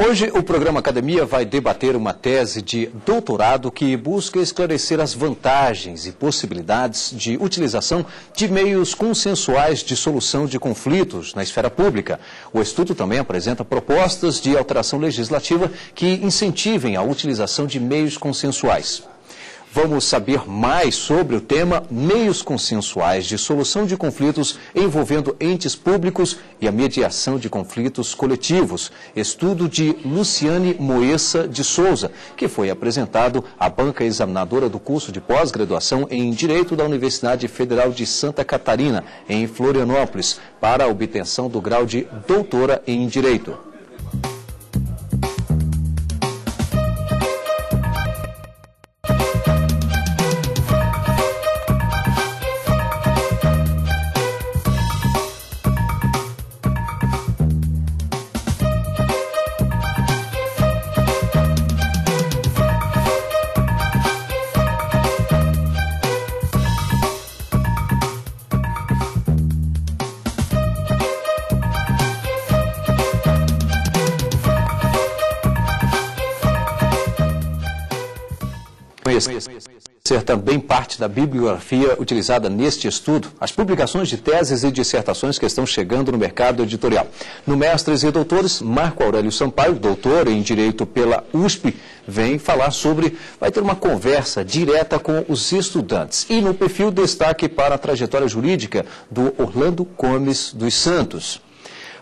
Hoje, o programa Academia vai debater uma tese de doutorado que busca esclarecer as vantagens e possibilidades de utilização de meios consensuais de solução de conflitos na esfera pública. O estudo também apresenta propostas de alteração legislativa que incentivem a utilização de meios consensuais. Vamos saber mais sobre o tema Meios Consensuais de Solução de Conflitos envolvendo entes públicos e a mediação de conflitos coletivos. Estudo de Luciane Moessa de Souza, que foi apresentado à banca examinadora do curso de pós-graduação em Direito da Universidade Federal de Santa Catarina, em Florianópolis, para a obtenção do grau de doutora em Direito. Ser também parte da bibliografia utilizada neste estudo, as publicações de teses e dissertações que estão chegando no mercado editorial. No Mestres e Doutores, Marco Aurélio Sampaio, doutor em Direito pela USP, vem falar vai ter uma conversa direta com os estudantes. E no perfil, destaque para a trajetória jurídica do Orlando Gomes dos Santos.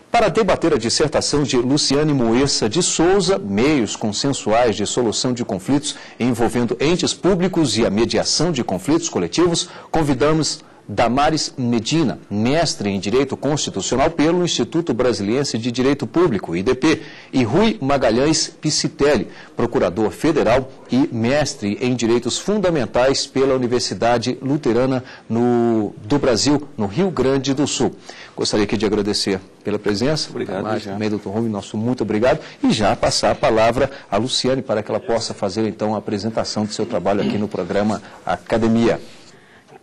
Para debater a dissertação de Luciane Moessa de Souza, Meios Consensuais de Solução de Conflitos envolvendo entes públicos e a mediação de conflitos coletivos, convidamos Damares Medina, mestre em Direito Constitucional pelo Instituto Brasiliense de Direito Público, IDP, e Rui Magalhães Piscitelli, procurador federal e mestre em Direitos Fundamentais pela Universidade Luterana do Brasil, no Rio Grande do Sul. Gostaria aqui de agradecer pela presença. Obrigado. Também, doutor Rui, nosso muito obrigado. E já passar a palavra à Luciane para que ela possa fazer, então, a apresentação do seu trabalho aqui no programa Academia.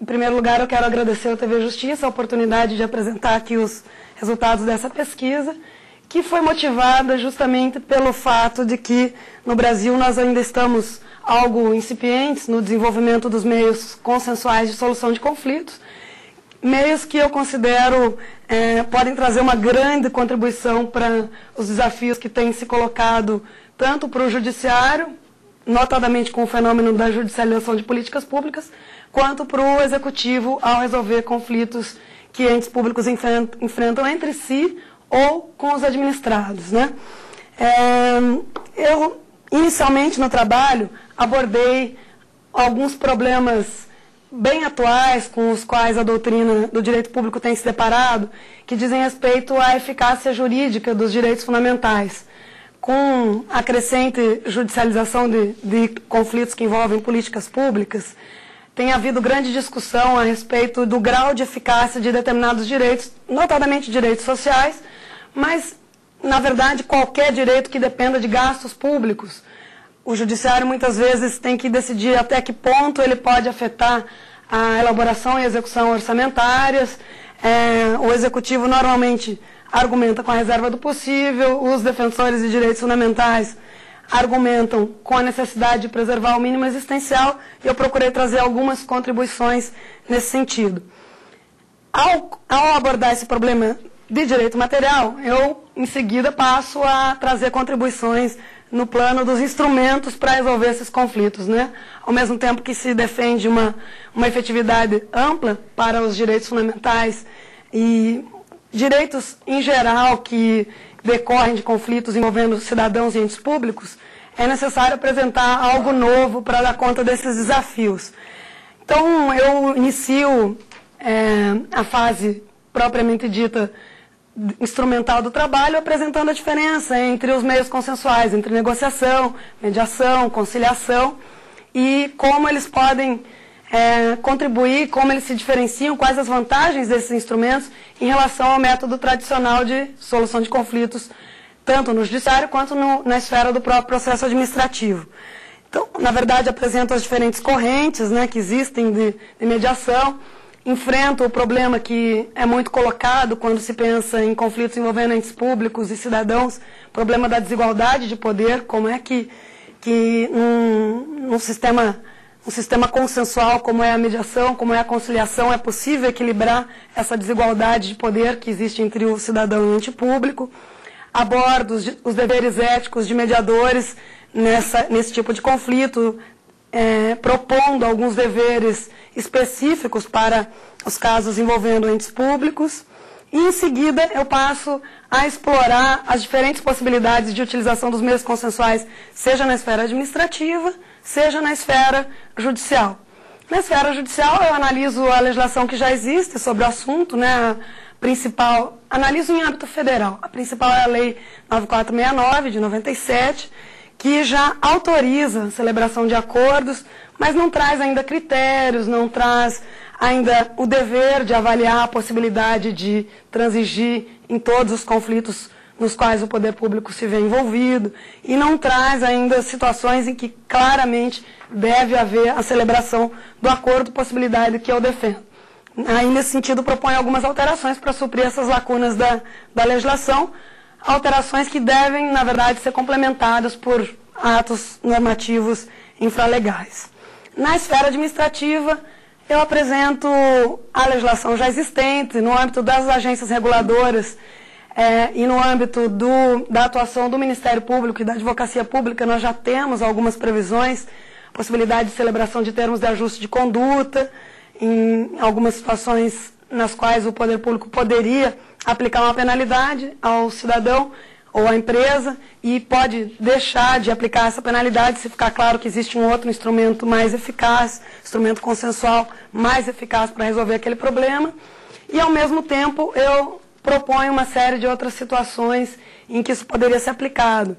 Em primeiro lugar, eu quero agradecer ao TV Justiça a oportunidade de apresentar aqui os resultados dessa pesquisa, que foi motivada justamente pelo fato de que no Brasil nós ainda estamos algo incipientes no desenvolvimento dos meios consensuais de solução de conflitos, meios que eu considero podem trazer uma grande contribuição para os desafios que têm se colocado tanto para o judiciário, notadamente com o fenômeno da judicialização de políticas públicas, quanto para o executivo ao resolver conflitos que entes públicos enfrentam entre si ou com os administrados, né? Eu, inicialmente no trabalho, abordei alguns problemas bem atuais com os quais a doutrina do direito público tem se deparado, que dizem respeito à eficácia jurídica dos direitos fundamentais. Com a crescente judicialização de conflitos que envolvem políticas públicas, tem havido grande discussão a respeito do grau de eficácia de determinados direitos, notadamente direitos sociais, mas, na verdade, qualquer direito que dependa de gastos públicos. O judiciário muitas vezes tem que decidir até que ponto ele pode afetar a elaboração e execução orçamentárias. O executivo normalmente argumenta com a reserva do possível, os defensores de direitos fundamentais argumentam com a necessidade de preservar o mínimo existencial, e eu procurei trazer algumas contribuições nesse sentido. Ao abordar esse problema de direito material, eu, em seguida, passo a trazer contribuições no plano dos instrumentos para resolver esses conflitos, né? Ao mesmo tempo que se defende uma efetividade ampla para os direitos fundamentais e direitos em geral que decorrem de conflitos envolvendo cidadãos e entes públicos, é necessário apresentar algo novo para dar conta desses desafios. Então, eu inicio a fase propriamente dita instrumental do trabalho, apresentando a diferença entre os meios consensuais, entre negociação, mediação, conciliação, e como eles podem contribuir, como eles se diferenciam, quais as vantagens desses instrumentos em relação ao método tradicional de solução de conflitos, tanto no judiciário quanto na esfera do próprio processo administrativo. Então, na verdade, apresento as diferentes correntes, né, que existem de mediação enfrento o problema que é muito colocado quando se pensa em conflitos envolvendo entes públicos e cidadãos, o problema da desigualdade de poder, como é que num sistema consensual como é a mediação, como é a conciliação, é possível equilibrar essa desigualdade de poder que existe entre o cidadão e o ente público. Abordo os deveres éticos de mediadores nesse tipo de conflito, propondo alguns deveres específicos para os casos envolvendo entes públicos. E, em seguida, eu passo a explorar as diferentes possibilidades de utilização dos meios consensuais, seja na esfera administrativa, seja na esfera judicial. Na esfera judicial, eu analiso a legislação que já existe sobre o assunto, né? Analiso em âmbito federal. A principal é a Lei 9469, de 97, que já autoriza a celebração de acordos, mas não traz ainda critérios, não traz ainda o dever de avaliar a possibilidade de transigir em todos os conflitos nos quais o poder público se vê envolvido, e não traz ainda situações em que claramente deve haver a celebração do acordo, possibilidade que eu defendo. Aí, nesse sentido, propõe algumas alterações para suprir essas lacunas da legislação, alterações que devem, na verdade, ser complementadas por atos normativos infralegais. Na esfera administrativa, eu apresento a legislação já existente no âmbito das agências reguladoras e no âmbito da atuação do Ministério Público e da Advocacia Pública. Nós já temos algumas previsões, possibilidade de celebração de termos de ajuste de conduta, em algumas situações nas quais o poder público poderia aplicar uma penalidade ao cidadão ou à empresa e pode deixar de aplicar essa penalidade se ficar claro que existe um outro instrumento mais eficaz, instrumento consensual mais eficaz para resolver aquele problema. E, ao mesmo tempo, eu proponho uma série de outras situações em que isso poderia ser aplicado.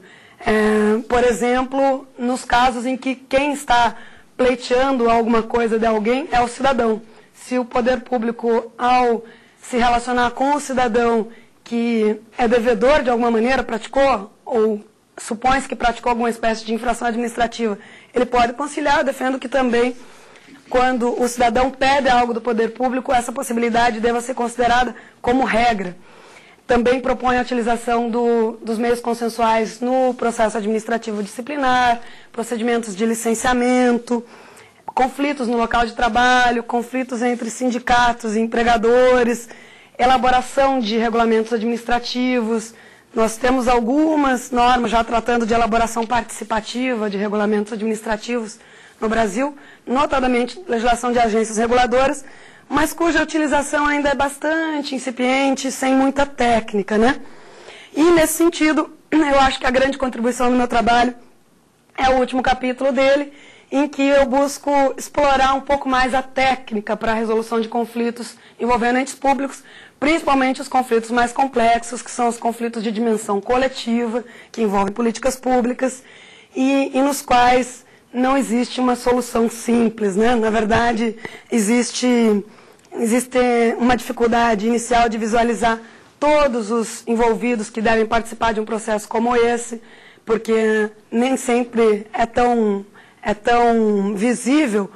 Por exemplo, nos casos em que quem está pleiteando alguma coisa de alguém é o cidadão. Se o poder público, ao se relacionar com o cidadão que é devedor de alguma maneira, praticou ou supõe-se que praticou alguma espécie de infração administrativa, ele pode conciliar. Eu defendo que também, quando o cidadão pede algo do poder público, essa possibilidade deva ser considerada como regra. Também propõe a utilização dos meios consensuais no processo administrativo disciplinar, procedimentos de licenciamento, conflitos no local de trabalho, conflitos entre sindicatos e empregadores, elaboração de regulamentos administrativos. Nós temos algumas normas já tratando de elaboração participativa de regulamentos administrativos no Brasil, notadamente legislação de agências reguladoras, mas cuja utilização ainda é bastante incipiente, sem muita técnica, né? E, nesse sentido, eu acho que a grande contribuição do meu trabalho é o último capítulo dele, em que eu busco explorar um pouco mais a técnica para a resolução de conflitos envolvendo entes públicos, principalmente os conflitos mais complexos, que são os conflitos de dimensão coletiva, que envolvem políticas públicas, e nos quais não existe uma solução simples, né? Na verdade, existe uma dificuldade inicial de visualizar todos os envolvidos que devem participar de um processo como esse, porque nem sempre é tão visível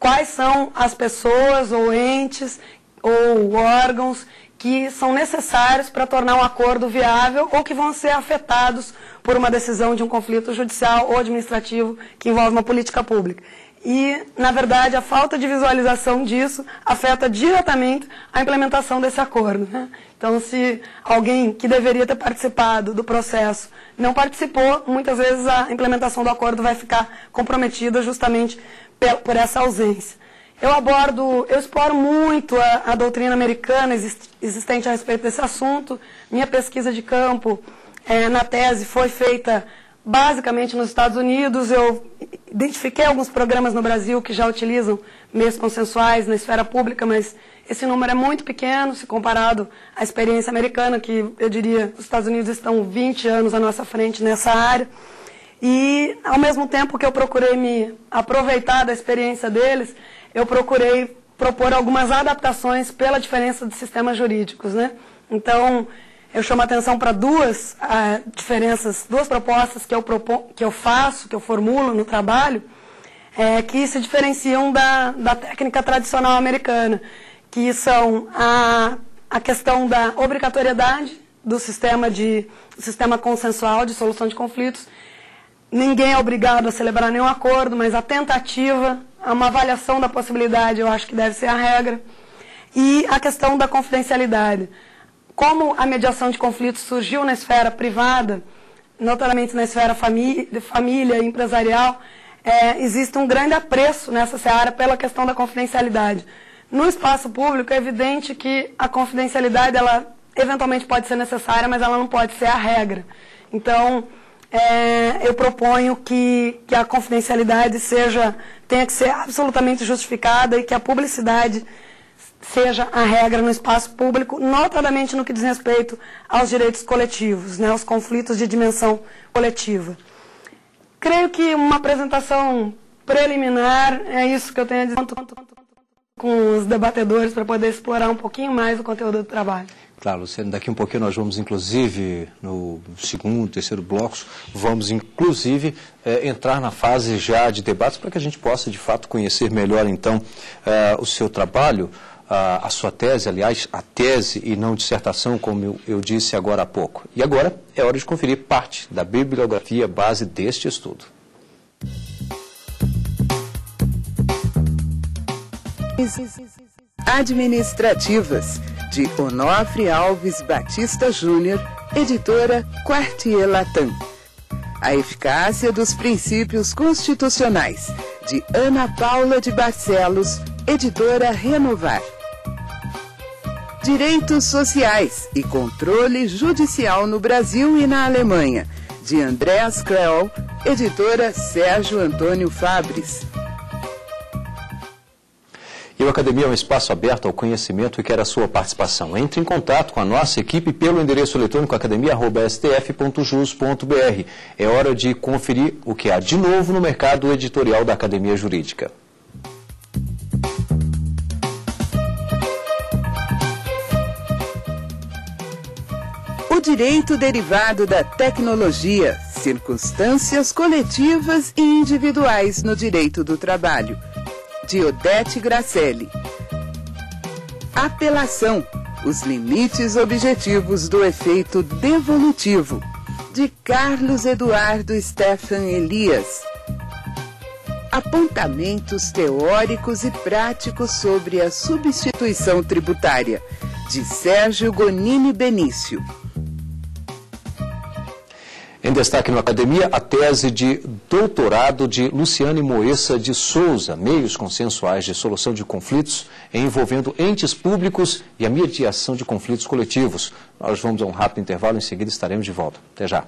quais são as pessoas ou entes ou órgãos que são necessários para tornar um acordo viável ou que vão ser afetados por uma decisão de um conflito judicial ou administrativo que envolve uma política pública. E, na verdade, a falta de visualização disso afeta diretamente a implementação desse acordo, né? Então, se alguém que deveria ter participado do processo não participou, muitas vezes a implementação do acordo vai ficar comprometida justamente por essa ausência. Eu exploro muito a doutrina americana existente a respeito desse assunto. Minha pesquisa de campo na tese foi feita basicamente nos Estados Unidos. Eu identifiquei alguns programas no Brasil que já utilizam meios consensuais na esfera pública, mas esse número é muito pequeno se comparado à experiência americana, que eu diria os Estados Unidos estão 20 anos à nossa frente nessa área. E, ao mesmo tempo que eu procurei me aproveitar da experiência deles, eu procurei propor algumas adaptações pela diferença de sistemas jurídicos, né? Então, eu chamo a atenção para duas diferenças, duas propostas que eu formulo no trabalho, que se diferenciam da técnica tradicional americana. que são a questão da obrigatoriedade do sistema consensual de solução de conflitos. Ninguém é obrigado a celebrar nenhum acordo, mas a tentativa, uma avaliação da possibilidade, eu acho que deve ser a regra. E a questão da confidencialidade. Como a mediação de conflitos surgiu na esfera privada, notadamente na esfera família e empresarial, existe um grande apreço nessa seara pela questão da confidencialidade. No espaço público é evidente que a confidencialidade, ela eventualmente pode ser necessária, mas ela não pode ser a regra. Então, eu proponho que a confidencialidade tenha que ser absolutamente justificada e que a publicidade seja a regra no espaço público, notadamente no que diz respeito aos direitos coletivos, né, aos conflitos de dimensão coletiva. Creio que uma apresentação preliminar é isso que eu tenho a dizer com os debatedores para poder explorar um pouquinho mais o conteúdo do trabalho. Claro, Luciane, daqui um pouquinho nós vamos, inclusive, no segundo, terceiro blocos, vamos, inclusive, entrar na fase já de debates para que a gente possa, de fato, conhecer melhor, então, o seu trabalho, a sua tese, aliás, a tese e não dissertação, como eu disse agora há pouco. E agora é hora de conferir parte da bibliografia base deste estudo. Administrativas, de Onofre Alves Batista Júnior, editora Quartier Latam. A eficácia dos princípios constitucionais, de Ana Paula de Barcelos, editora Renovar. Direitos sociais e controle judicial no Brasil e na Alemanha, de Andreas Kreol, editora Sérgio Antônio Fabres. E o Academia é um espaço aberto ao conhecimento e quer a sua participação. Entre em contato com a nossa equipe pelo endereço eletrônico academia@stf.jus.br. É hora de conferir o que há de novo no mercado editorial da Academia Jurídica. O direito derivado da tecnologia, circunstâncias coletivas e individuais no direito do trabalho, de Odete Gracelli. Apelação, os limites objetivos do efeito devolutivo, de Carlos Eduardo Stefan Elias. Apontamentos teóricos e práticos sobre a substituição tributária, de Sérgio Gonini Benício. Em destaque no Academia, a tese de doutorado de Luciane Moessa de Souza, meios consensuais de solução de conflitos envolvendo entes públicos e a mediação de conflitos coletivos. Nós vamos a um rápido intervalo, em seguida estaremos de volta. Até já.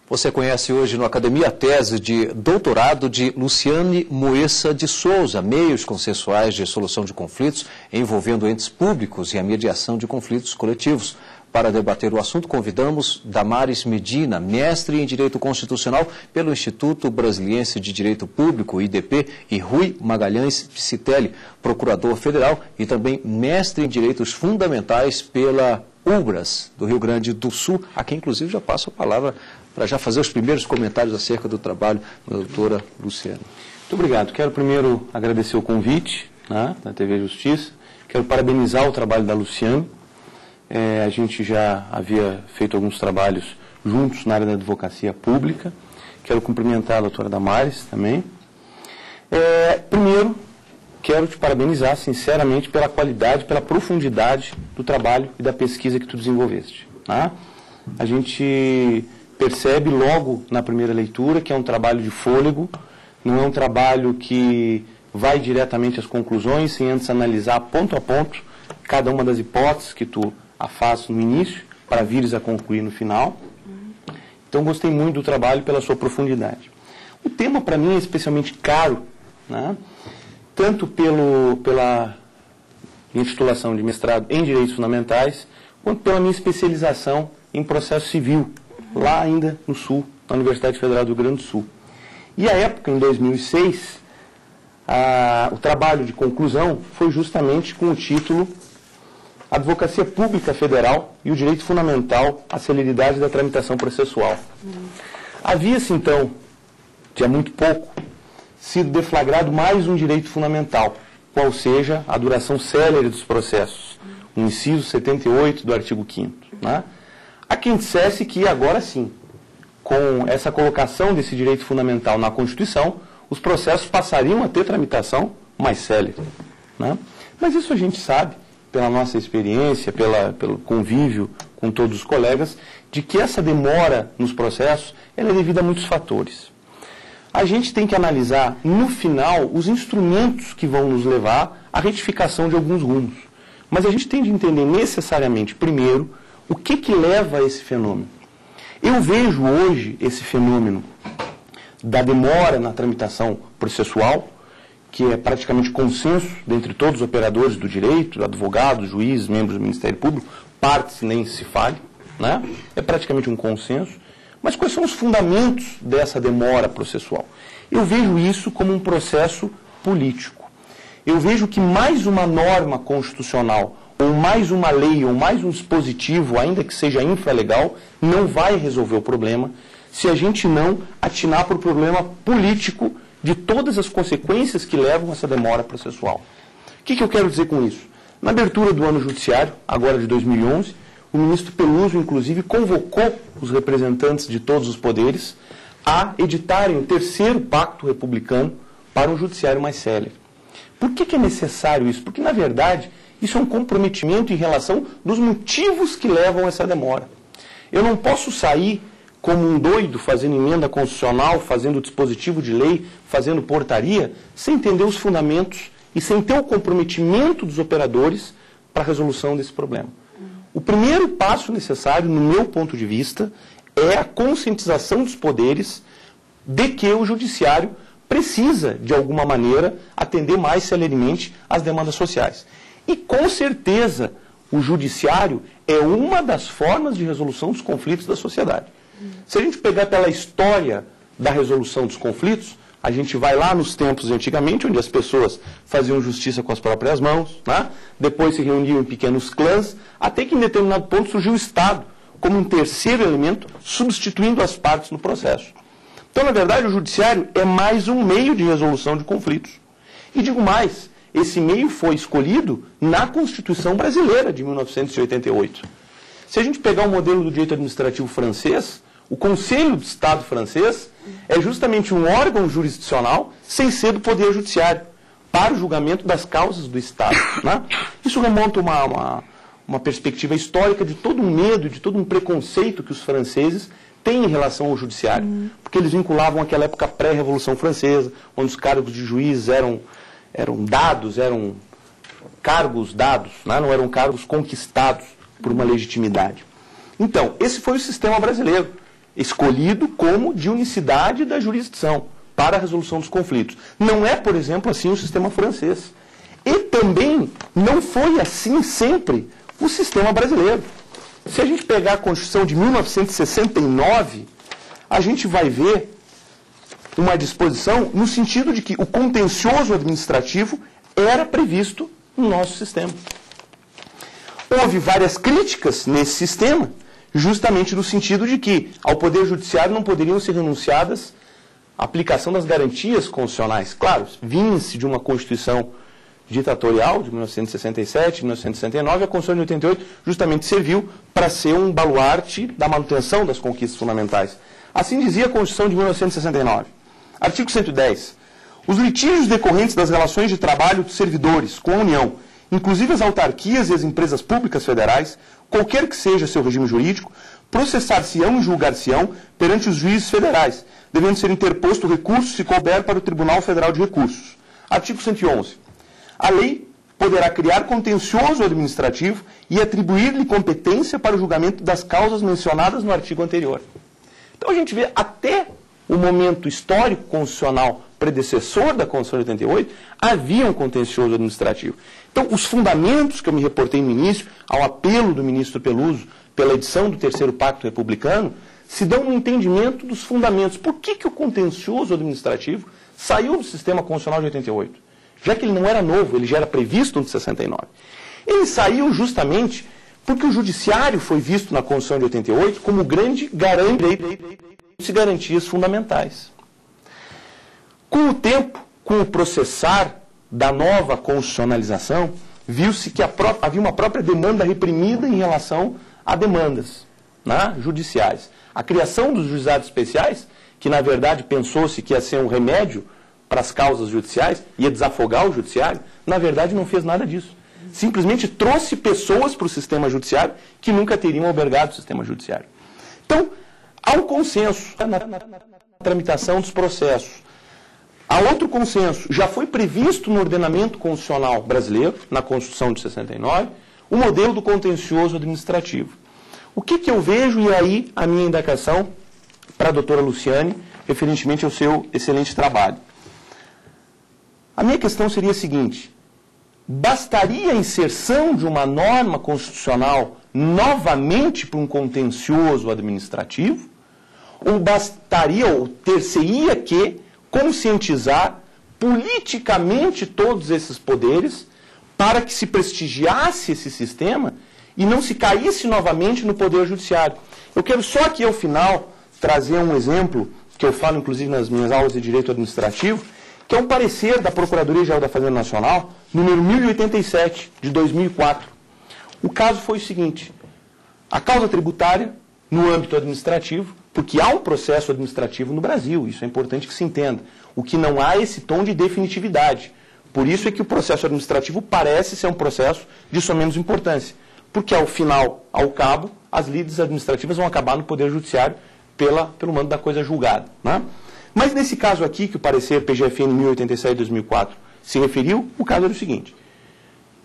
Você conhece hoje no Academia a tese de doutorado de Luciane Moessa de Souza, meios consensuais de solução de conflitos envolvendo entes públicos e a mediação de conflitos coletivos. Para debater o assunto, convidamos Damares Medina, mestre em Direito Constitucional pelo Instituto Brasiliense de Direito Público, IDP, e Rui Magalhães Citelli, procurador federal e também mestre em Direitos Fundamentais pela UBRAS, do Rio Grande do Sul, a quem inclusive já passo a palavra para já fazer os primeiros comentários acerca do trabalho da doutora Luciane. Muito obrigado. Quero primeiro agradecer o convite, né, da TV Justiça. Quero parabenizar o trabalho da Luciane. A gente já havia feito alguns trabalhos juntos na área da advocacia pública. Quero cumprimentar a doutora Damares também. Primeiro, quero te parabenizar sinceramente pela qualidade, pela profundidade do trabalho e da pesquisa que tu desenvolveste. Né? A gente percebe logo na primeira leitura que é um trabalho de fôlego, não é um trabalho que vai diretamente às conclusões, sem antes analisar ponto a ponto cada uma das hipóteses que tu faz no início, para vires a concluir no final. Então, gostei muito do trabalho pela sua profundidade. O tema, para mim, é especialmente caro, né? Tanto pela minha titulação de mestrado em Direitos Fundamentais, quanto pela minha especialização em processo civil, lá ainda no Sul, na Universidade Federal do Rio Grande do Sul. E à época, em 2006, o trabalho de conclusão foi justamente com o título Advocacia Pública Federal e o Direito Fundamental à Celeridade da Tramitação Processual. Havia-se, então, de há muito pouco, sido deflagrado mais um direito fundamental, qual seja a duração célere dos processos, o inciso 78 do artigo 5º. Né? Há quem dissesse que agora sim, com essa colocação desse direito fundamental na Constituição, os processos passariam a ter tramitação mais célere. Né? Mas isso a gente sabe, pela nossa experiência, pelo convívio com todos os colegas, de que essa demora nos processos ela é devida a muitos fatores. A gente tem que analisar, no final, os instrumentos que vão nos levar à retificação de alguns rumos. Mas a gente tem de entender necessariamente, primeiro, o que leva a esse fenômeno. Eu vejo hoje esse fenômeno da demora na tramitação processual, que é praticamente consenso dentre todos os operadores do direito, advogados, juízes, membros do Ministério Público, partes nem se fale, né? É praticamente um consenso. Mas quais são os fundamentos dessa demora processual? Eu vejo isso como um processo político. Eu vejo que mais uma norma constitucional, ou mais uma lei, ou mais um dispositivo, ainda que seja infralegal, não vai resolver o problema se a gente não atinar para o problema político de todas as consequências que levam a essa demora processual. O que eu quero dizer com isso? Na abertura do ano judiciário, agora de 2011, o ministro Peluso, inclusive, convocou os representantes de todos os poderes a editarem o terceiro pacto republicano para um judiciário mais célere. Por que é necessário isso? Porque, na verdade, isso é um comprometimento em relação dos motivos que levam a essa demora. Eu não posso sair como um doido fazendo emenda constitucional, fazendo dispositivo de lei, fazendo portaria, sem entender os fundamentos e sem ter o comprometimento dos operadores para a resolução desse problema. O primeiro passo necessário, no meu ponto de vista, é a conscientização dos poderes de que o judiciário precisa, de alguma maneira, atender mais celeremente às demandas sociais. E, com certeza, o judiciário é uma das formas de resolução dos conflitos da sociedade. Se a gente pegar pela história da resolução dos conflitos, a gente vai lá nos tempos de antigamente, onde as pessoas faziam justiça com as próprias mãos, né? Depois se reuniam em pequenos clãs, até que em determinado ponto surgiu o Estado, como um terceiro elemento, substituindo as partes no processo. Então, na verdade, o judiciário é mais um meio de resolução de conflitos. E digo mais, esse meio foi escolhido na Constituição Brasileira de 1988. Se a gente pegar o modelo do direito administrativo francês, o Conselho de Estado francês é justamente um órgão jurisdicional sem ser do Poder Judiciário, para o julgamento das causas do Estado. Né? Isso remonta uma perspectiva histórica de todo um medo, de todo um preconceito que os franceses têm em relação ao judiciário, porque eles vinculavam aquela época pré-revolução francesa, onde os cargos de juiz eram dados, eram cargos dados, né? Não eram cargos conquistados por uma legitimidade. Então, esse foi o sistema brasileiro, escolhido como de unicidade da jurisdição para a resolução dos conflitos. Não é, por exemplo, assim o sistema francês. E também não foi assim sempre o sistema brasileiro. Se a gente pegar a Constituição de 1969, a gente vai ver uma disposição no sentido de que o contencioso administrativo era previsto no nosso sistema. Houve várias críticas nesse sistema, justamente no sentido de que ao Poder Judiciário não poderiam ser renunciadas a aplicação das garantias constitucionais. Claro, vinha-se de uma Constituição ditatorial de 1967, 1969, a Constituição de 88 justamente serviu para ser um baluarte da manutenção das conquistas fundamentais. Assim dizia a Constituição de 1969. Artigo 110. Os litígios decorrentes das relações de trabalho dos servidores com a União, inclusive as autarquias e as empresas públicas federais, qualquer que seja seu regime jurídico, processar-se-ão e julgar-se-ão perante os juízes federais, devendo ser interposto recurso, se couber, para o Tribunal Federal de Recursos. Artigo 111. A lei poderá criar contencioso administrativo e atribuir-lhe competência para o julgamento das causas mencionadas no artigo anterior. Então a gente vê até o momento histórico constitucional predecessor da Constituição de 88, havia um contencioso administrativo. Então, os fundamentos que eu me reportei no início, ao apelo do ministro Peluso, pela edição do terceiro pacto republicano, se dão no entendimento dos fundamentos. Por que o contencioso administrativo saiu do sistema constitucional de 88? Já que ele não era novo, ele já era previsto no de 69. Ele saiu justamente porque o judiciário foi visto na Constituição de 88 como o grande garante e garantias fundamentais. Com o tempo, com o processar da nova constitucionalização, viu-se que havia uma própria demanda reprimida em relação a demandas, né, judiciais. A criação dos juizados especiais, que na verdade pensou-se que ia ser um remédio para as causas judiciais, ia desafogar o judiciário, na verdade não fez nada disso. Simplesmente trouxe pessoas para o sistema judiciário que nunca teriam albergado o sistema judiciário. Então, há um consenso na tramitação dos processos. Há outro consenso. Já foi previsto no ordenamento constitucional brasileiro, na Constituição de 69, o modelo do contencioso administrativo. O que eu vejo, e aí a minha indagação para a doutora Luciane, referentemente ao seu excelente trabalho. A minha questão seria a seguinte: bastaria a inserção de uma norma constitucional novamente para um contencioso administrativo? Ou bastaria, ou ter-se-ia que conscientizar politicamente todos esses poderes para que se prestigiasse esse sistema e não se caísse novamente no poder judiciário? Eu quero só aqui ao final trazer um exemplo, que eu falo inclusive nas minhas aulas de Direito Administrativo, que é um parecer da Procuradoria-Geral da Fazenda Nacional, número 1087, de 2004. O caso foi o seguinte: a causa tributária, no âmbito administrativo, porque há um processo administrativo no Brasil, isso é importante que se entenda, o que não há esse tom de definitividade. Por isso é que o processo administrativo parece ser um processo de só menos importância, porque ao final, ao cabo, as lides administrativas vão acabar no Poder Judiciário pelo mando da coisa julgada, né? Mas nesse caso aqui, que o parecer PGFN 1087 de 2004 se referiu, o caso era o seguinte: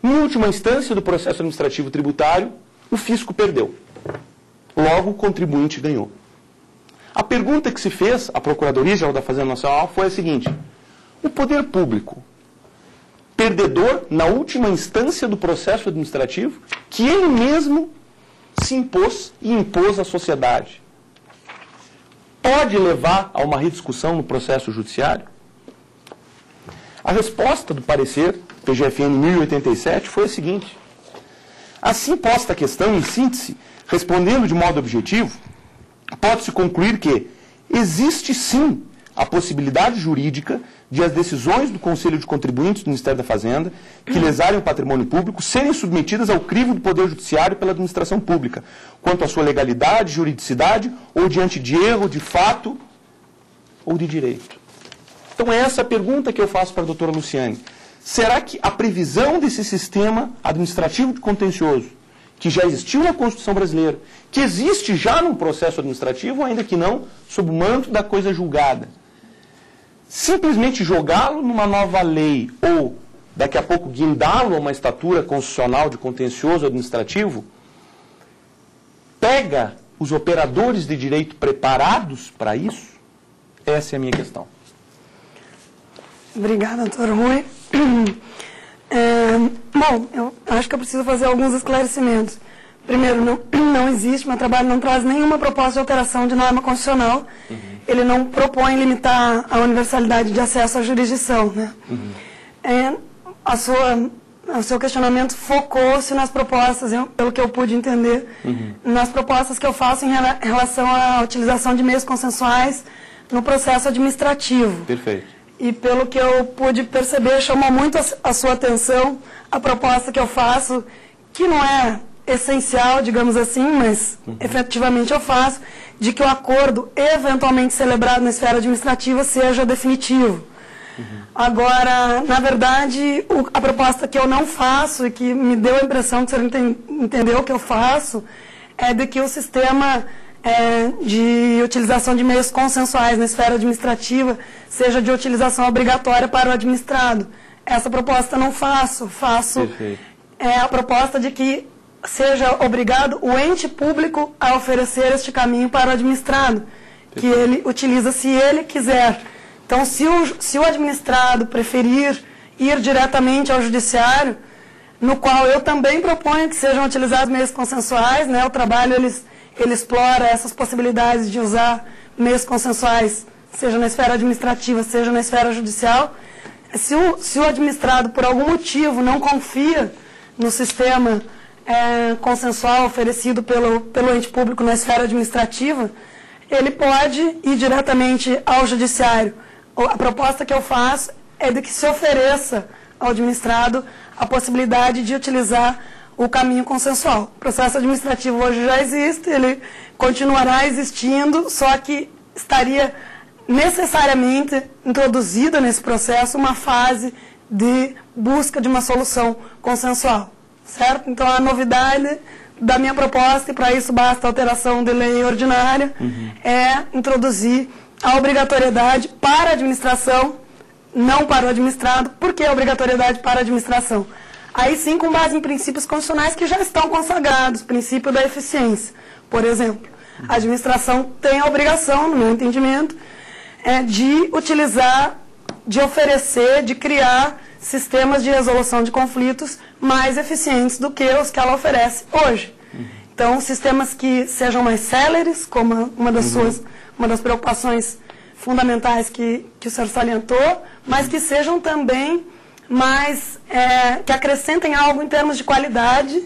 em última instância do processo administrativo tributário, o fisco perdeu. Logo, o contribuinte ganhou. A pergunta que se fez à Procuradoria-Geral da Fazenda Nacional foi a seguinte: o poder público, perdedor na última instância do processo administrativo, que ele mesmo se impôs e impôs à sociedade, pode levar a uma rediscussão no processo judiciário? A resposta do parecer PGFN 1087 foi a seguinte: assim posta a questão, em síntese, respondendo de modo objetivo, pode-se concluir que existe sim a possibilidade jurídica de as decisões do Conselho de Contribuintes do Ministério da Fazenda, que lesarem o patrimônio público, serem submetidas ao crivo do Poder Judiciário pela administração pública, quanto à sua legalidade, juridicidade, ou diante de erro, de fato ou de direito. Então é essa a pergunta que eu faço para a doutora Luciane. Será que a previsão desse sistema administrativo contencioso, que já existiu na Constituição brasileira, que existe já num processo administrativo, ainda que não sob o manto da coisa julgada, simplesmente jogá-lo numa nova lei ou, daqui a pouco, guindá-lo a uma estatura constitucional de contencioso administrativo, pega os operadores de direito preparados para isso? Essa é a minha questão. Obrigada, doutor Rui. Bom, eu acho que eu preciso fazer alguns esclarecimentos. Primeiro, não existe, meu trabalho não traz nenhuma proposta de alteração de norma constitucional. Ele não propõe limitar a universalidade de acesso à jurisdição, né? O seu questionamento focou-se nas propostas, pelo que eu pude entender, nas propostas que eu faço em relação à utilização de meios consensuais no processo administrativo. Perfeito. E pelo que eu pude perceber, chamou muito a sua atenção a proposta que eu faço, que não é essencial, digamos assim, mas efetivamente eu faço, de que o acordo eventualmente celebrado na esfera administrativa seja definitivo. Agora, na verdade, a proposta que eu não faço e que me deu a impressão que o senhor entendeu que eu faço é de que o sistema de utilização de meios consensuais na esfera administrativa seja de utilização obrigatória para o administrado. Essa proposta eu não faço. Faço a proposta de que seja obrigado o ente público a oferecer este caminho para o administrado, que ele utiliza se ele quiser. Então, se o administrado preferir ir diretamente ao judiciário, no qual eu também proponho que sejam utilizados meios consensuais, né? O trabalho ele explora essas possibilidades de usar meios consensuais, seja na esfera administrativa, seja na esfera judicial. Se o administrado, por algum motivo, não confia no sistema consensual oferecido pelo ente público na esfera administrativa, ele pode ir diretamente ao judiciário. A proposta que eu faço é de que se ofereça ao administrado a possibilidade de utilizar o caminho consensual. O processo administrativo hoje já existe, ele continuará existindo, só que estaria necessariamente introduzida nesse processo uma fase de busca de uma solução consensual, certo? Então, a novidade da minha proposta, e para isso basta alteração de lei ordinária, é introduzir a obrigatoriedade para a administração, não para o administrado. Por que a obrigatoriedade para a administração? Aí sim, com base em princípios constitucionais que já estão consagrados, princípio da eficiência. Por exemplo, a administração tem a obrigação, no meu entendimento, de utilizar, de oferecer, de criar sistemas de resolução de conflitos mais eficientes do que os que ela oferece hoje. Então, sistemas que sejam mais céleres, como uma das preocupações fundamentais que o senhor salientou, mas que sejam também mais, que acrescentem algo em termos de qualidade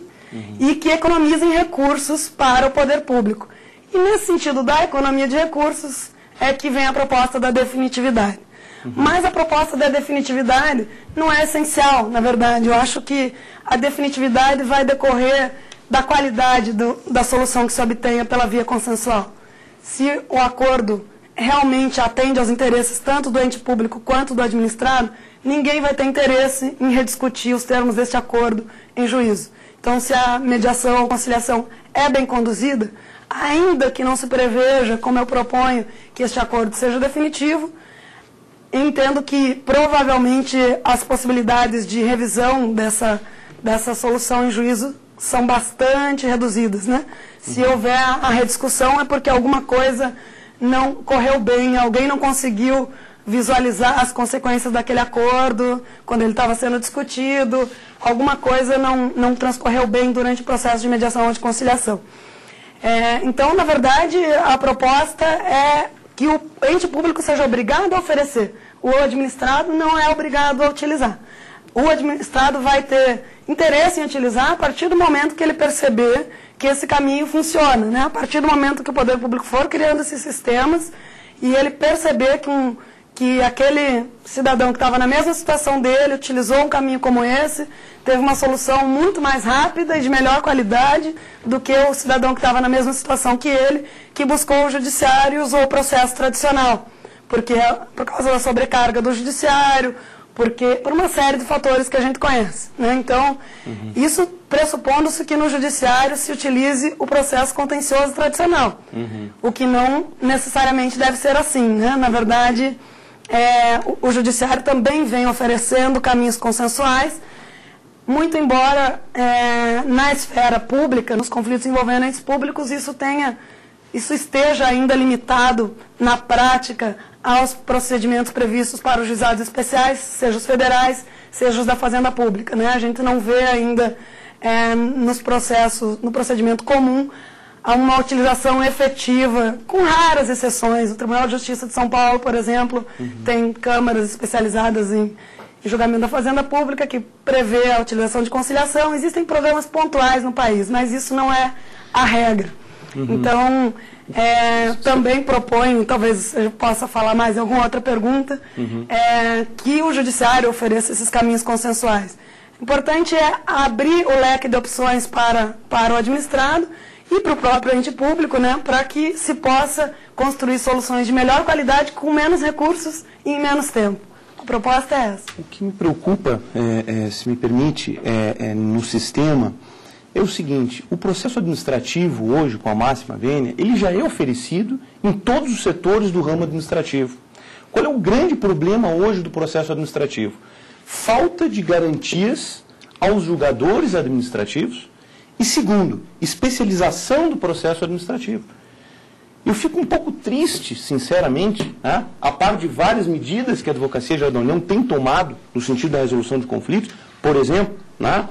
e que economizem recursos para o poder público. E nesse sentido da economia de recursos é que vem a proposta da definitividade. Mas a proposta da definitividade não é essencial, na verdade. Eu acho que a definitividade vai decorrer da qualidade da solução que se obtenha pela via consensual. Se o acordo realmente atende aos interesses tanto do ente público quanto do administrado, ninguém vai ter interesse em rediscutir os termos deste acordo em juízo. Então, se a mediação ou conciliação é bem conduzida, ainda que não se preveja, como eu proponho, que este acordo seja definitivo, entendo que provavelmente as possibilidades de revisão dessa solução em juízo são bastante reduzidas, né? Se houver a rediscussão é porque alguma coisa não correu bem, alguém não conseguiu visualizar as consequências daquele acordo quando ele estava sendo discutido, alguma coisa não transcorreu bem durante o processo de mediação ou de conciliação. Então, na verdade, a proposta é que o ente público seja obrigado a oferecer. O administrado não é obrigado a utilizar. O administrado vai ter interesse em utilizar a partir do momento que ele perceber que esse caminho funciona, né? A partir do momento que o poder público for criando esses sistemas e ele perceber que aquele cidadão que estava na mesma situação dele utilizou um caminho como esse, teve uma solução muito mais rápida e de melhor qualidade do que o cidadão que estava na mesma situação que ele, que buscou o judiciário e usou o processo tradicional. Porque por causa da sobrecarga do judiciário, por uma série de fatores que a gente conhece, né? Então, isso pressupondo-se que no judiciário se utilize o processo contencioso tradicional, o que não necessariamente deve ser assim, né? Na verdade, o judiciário também vem oferecendo caminhos consensuais, muito embora na esfera pública, nos conflitos envolvendo entes públicos, isso esteja ainda limitado na prática aos procedimentos previstos para os juizados especiais, seja os federais, seja os da Fazenda Pública, né? A gente não vê ainda no procedimento comum uma utilização efetiva, com raras exceções. O Tribunal de Justiça de São Paulo, por exemplo, tem câmaras especializadas em julgamento da Fazenda Pública que prevê a utilização de conciliação. Existem programas pontuais no país, mas isso não é a regra. Então, também proponho, talvez eu possa falar mais em alguma outra pergunta, que o judiciário ofereça esses caminhos consensuais. O importante é abrir o leque de opções para o administrado e para o próprio ente público, né, para que se possa construir soluções de melhor qualidade com menos recursos e em menos tempo. A proposta é essa. O que me preocupa, se me permite, no sistema, é o seguinte: o processo administrativo hoje, com a máxima vênia, ele já é oferecido em todos os setores do ramo administrativo. Qual é o grande problema hoje do processo administrativo? Falta de garantias aos julgadores administrativos e, segundo, especialização do processo administrativo. Eu fico um pouco triste, sinceramente, né, a par de várias medidas que a Advocacia Geral da União tem tomado no sentido da resolução de conflitos, por exemplo, né,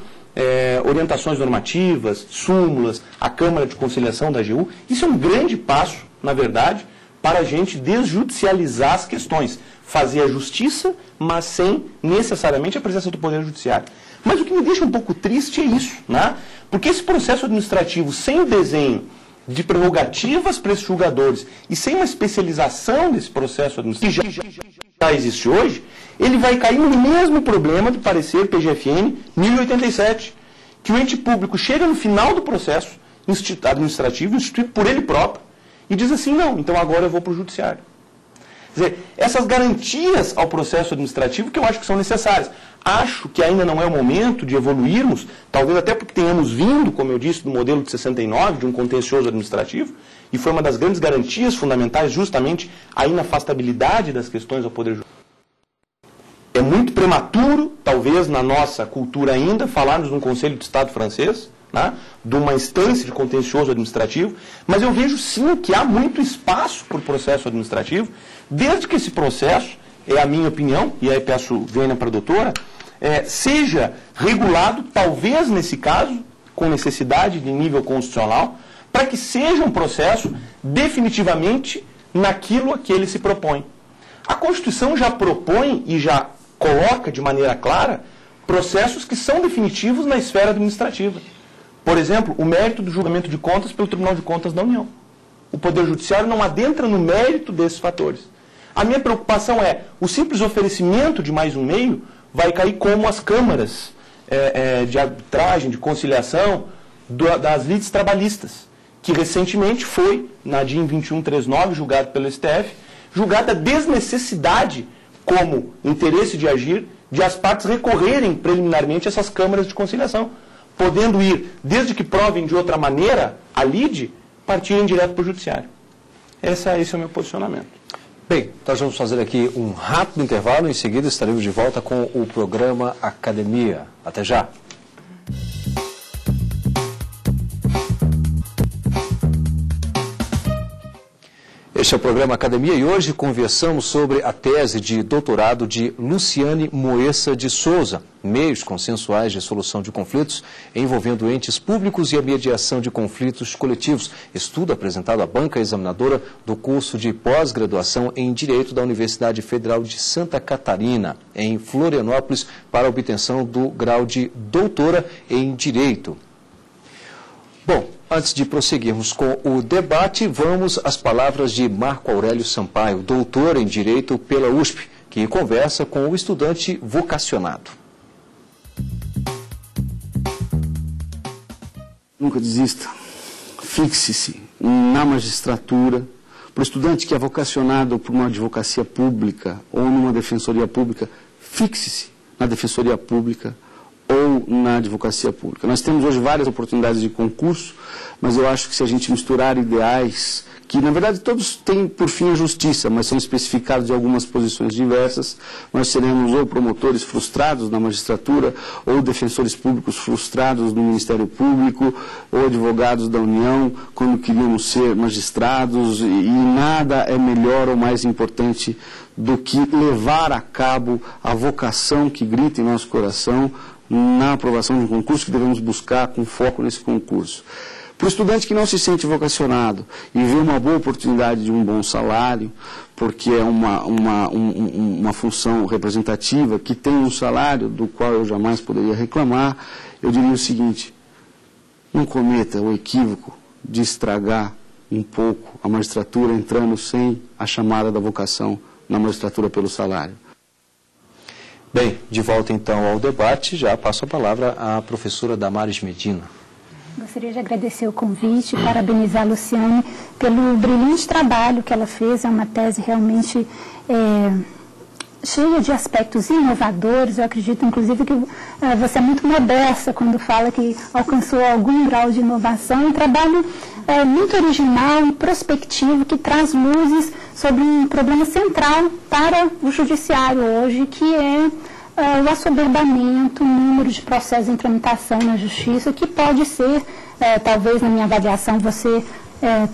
orientações normativas, súmulas, a Câmara de Conciliação da AGU. Isso é um grande passo, na verdade, para a gente desjudicializar as questões, fazer a justiça, mas sem necessariamente a presença do Poder Judiciário. Mas o que me deixa um pouco triste é isso, né? Porque esse processo administrativo sem o desenho de prerrogativas para esses julgadores e sem uma especialização desse processo administrativo que já existe hoje, ele vai cair no mesmo problema do parecer PGFN 1087, que o ente público chega no final do processo administrativo, instituído por ele próprio, e diz assim, não, então agora eu vou para o judiciário. Quer dizer, essas garantias ao processo administrativo que eu acho que são necessárias. Acho que ainda não é o momento de evoluirmos, talvez até porque tenhamos vindo, como eu disse, do modelo de 69, de um contencioso administrativo, e foi uma das grandes garantias fundamentais justamente a inafastabilidade das questões ao Poder Judiciário. É muito prematuro, talvez na nossa cultura ainda, falarmos de um Conselho de Estado francês, né, de uma instância de contencioso administrativo, mas eu vejo sim que há muito espaço para o processo administrativo, desde que esse processo, é a minha opinião, e aí peço vênia para a doutora, seja regulado, talvez nesse caso, com necessidade de nível constitucional, para que seja um processo definitivamente naquilo a que ele se propõe. A Constituição já propõe e já coloca de maneira clara processos que são definitivos na esfera administrativa. Por exemplo, o mérito do julgamento de contas pelo Tribunal de Contas da União. O Poder Judiciário não adentra no mérito desses fatores. A minha preocupação é, o simples oferecimento de mais um meio vai cair como as câmaras de arbitragem, de conciliação das lides trabalhistas, que recentemente foi, na DIN 2139, julgado pelo STF, julgada a desnecessidade como interesse de agir de as partes recorrerem preliminarmente a essas câmaras de conciliação, podendo ir, desde que provem de outra maneira a lide, partirem direto para o judiciário. Esse é o meu posicionamento. Bem, nós vamos fazer aqui um rápido intervalo, em seguida estaremos de volta com o programa Academia. Até já! Este é o programa Academia e hoje conversamos sobre a tese de doutorado de Luciane Moessa de Souza, Meios Consensuais de Solução de Conflitos envolvendo entes públicos e a mediação de conflitos coletivos, estudo apresentado à banca examinadora do curso de pós-graduação em Direito da Universidade Federal de Santa Catarina, em Florianópolis, para a obtenção do grau de doutora em Direito. Bom, antes de prosseguirmos com o debate, vamos às palavras de Marco Aurélio Sampaio, doutor em Direito pela USP, que conversa com o estudante vocacionado. Nunca desista. Fixe-se na magistratura. Para o estudante que é vocacionado por uma advocacia pública ou numa defensoria pública, fixe-se na defensoria pública ou na advocacia pública. Nós temos hoje várias oportunidades de concurso, mas eu acho que se a gente misturar ideais, que na verdade todos têm por fim a justiça, mas são especificados em algumas posições diversas, nós seremos ou promotores frustrados na magistratura, ou defensores públicos frustrados no Ministério Público, ou advogados da União, quando queríamos ser magistrados, e nada é melhor ou mais importante do que levar a cabo a vocação que grita em nosso coração na aprovação de um concurso que devemos buscar com foco nesse concurso. Para o estudante que não se sente vocacionado e vê uma boa oportunidade de um bom salário, porque é uma função representativa que tem um salário do qual eu jamais poderia reclamar, eu diria o seguinte: não cometa o equívoco de estragar um pouco a magistratura entrando sem a chamada da vocação na magistratura pelo salário. Bem, de volta então ao debate, já passo a palavra à professora Damares Medina. Gostaria de agradecer o convite, parabenizar a Luciane pelo brilhante trabalho que ela fez. É uma tese realmente cheia de aspectos inovadores. Eu acredito, inclusive, que você é muito modesta quando fala que alcançou algum grau de inovação. Um trabalho muito original e prospectivo que traz luzes sobre um problema central para o judiciário hoje, que é o assoberbamento, o número de processos em tramitação na justiça, que pode ser, talvez na minha avaliação, você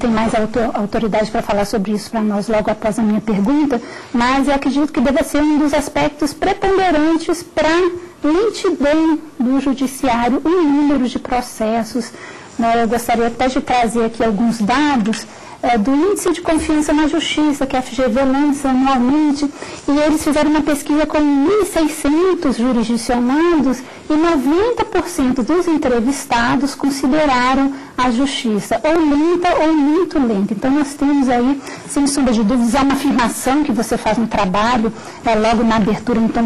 tem mais autoridade para falar sobre isso para nós logo após a minha pergunta, mas eu acredito que deve ser um dos aspectos preponderantes para a lentidão do judiciário, o número de processos. Eu gostaria até de trazer aqui alguns dados. do Índice de Confiança na Justiça, que a FGV lança anualmente, e eles fizeram uma pesquisa com 1.600 jurisdicionados e 90% dos entrevistados consideraram a justiça ou lenta ou muito lenta. Então, nós temos aí, sem sombra de dúvidas, é uma afirmação que você faz no trabalho, logo na abertura, então,